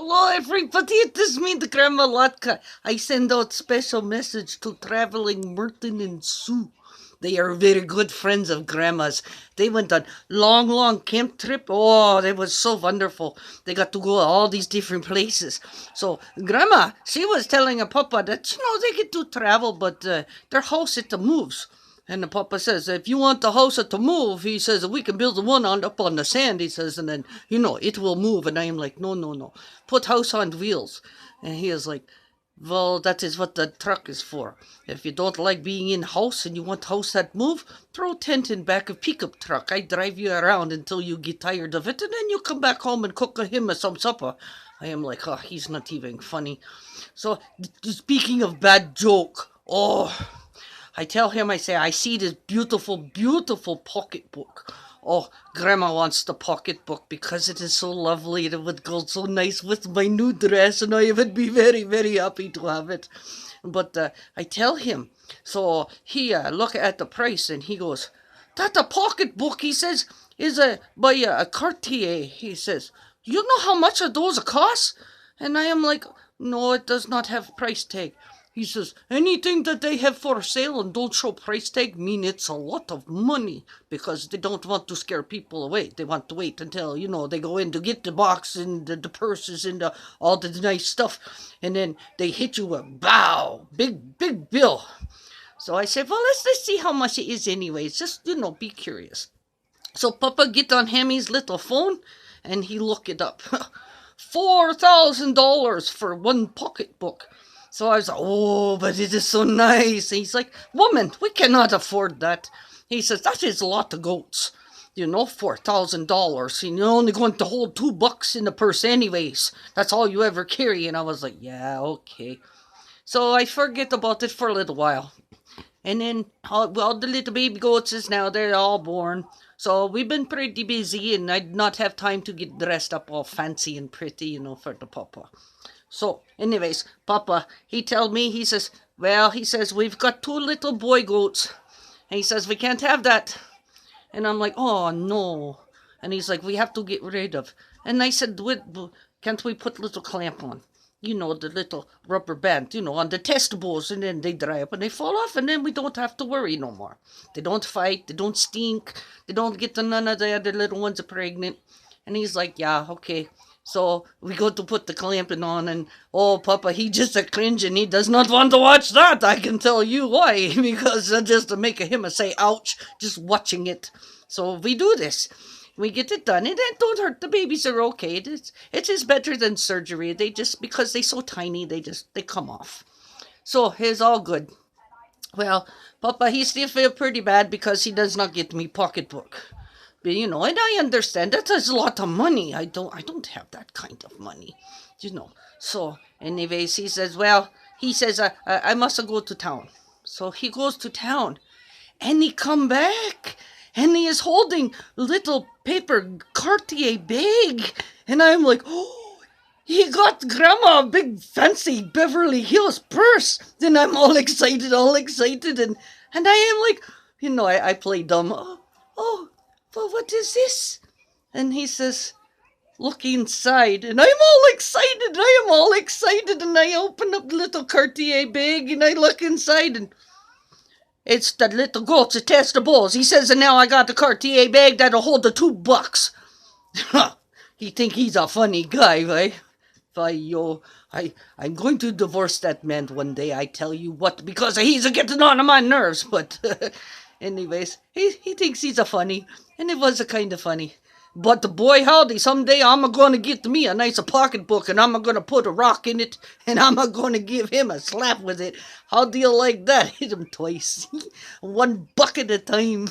Hello, everybody. It is me, the Gramma Lahtka. I send out special message to traveling Merton and Sue. They are very good friends of Grandma's. They went on long camp trip. Oh, it was so wonderful. They got to go to all these different places. So Grandma, she was telling her papa that, they get to travel, but their house, it moves. And the papa says, if you want the house to move, he says, we can build the one up on the sand, he says, and then, it will move. And I am like, no. Put house on wheels. And he is like, well, that is what the truck is for. If you don't like being in house and you want house that move, throw tent in back of pickup truck. I drive you around until you get tired of it, and then you come back home and cook him some supper. I am like, oh, he's not even funny. So, speaking of bad joke, I tell him, I say, I see this beautiful pocketbook. Oh, Grandma wants the pocketbook because it is so lovely and it would go so nice with my new dress, and I would be very happy to have it. But I tell him, so he look at the price and he goes, that a pocketbook, he says, is by a Cartier, he says. You know how much of those cost? And I am like, no, it does not have price tag. He says, anything that they have for sale and don't show price tag mean it's a lot of money, because they don't want to scare people away. They want to wait until, they go in to get the box and the purses and all the nice stuff. And then they hit you a bow, big bill. So I said, well, let's see how much it is anyways. Just, be curious. So Papa get on Hammy's little phone and he look it up. $4,000 for one pocketbook. So I was like, oh, but it is so nice. And he's like, woman, we cannot afford that. He says, that is a lot of goats. $4,000. And you're only going to hold $2 in the purse anyways. That's all you ever carry. And I was like, yeah, okay. So I forget about it for a little while. And then, the little baby goats is now, they're all born. So we've been pretty busy, and I did not have time to get dressed up all fancy and pretty, for the papa. So, anyways, Papa, he told me, he says, we've got 2 little boy goats. And he says, we can't have that. And I'm like, oh, no. And he's like, we have to get rid of. And I said, can't we put little clamp on? The little rubber band, on the testicles, and then they dry up and they fall off, and then we don't have to worry no more. They don't fight, they don't stink, they don't get to none of the other little ones are pregnant. And he's like, yeah, okay. So we go to put the clamping on, and Papa, he just a cringe, and he does not want to watch that. I can tell you why, because just to make him say ouch, just watching it. So we do this. We get it done, and it don't hurt. The babies are okay. It is better than surgery. They just, because they're so tiny, they come off. So it's all good. Well, Papa, he still feel pretty bad because he does not get me pocketbook. But, and I understand that is a lot of money. I don't have that kind of money, So, anyways, he says, I must go to town. So he goes to town, and he come back, and he is holding a little paper Cartier bag. And I'm like, oh, he got Grandma a big fancy Beverly Hills purse. Then I'm all excited. And I am like, I play dumb. Oh, well, what is this? And he says, look inside. And I'm all excited. And I open up the little Cartier bag, and I look inside, and it's the little goats that test the balls. He says, and now I got the Cartier bag that'll hold the $2. He think he's a funny guy, right? I'm going to divorce that man one day, I tell you what, because he's getting on my nerves. But anyways, he thinks he's a funny, and it was a kind of funny. But boy, howdy, someday I'm going to get me a nice pocketbook, and I'm going to put a rock in it, and I'm going to give him a slap with it. How do you like that? Hit him twice. $1 at a time.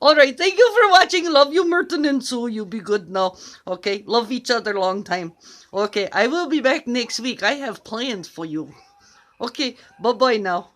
All right, thank you for watching. Love you, Merton and Sue. You be good now. Okay, love each other long time. Okay, I will be back next week. I have plans for you. Okay, bye-bye now.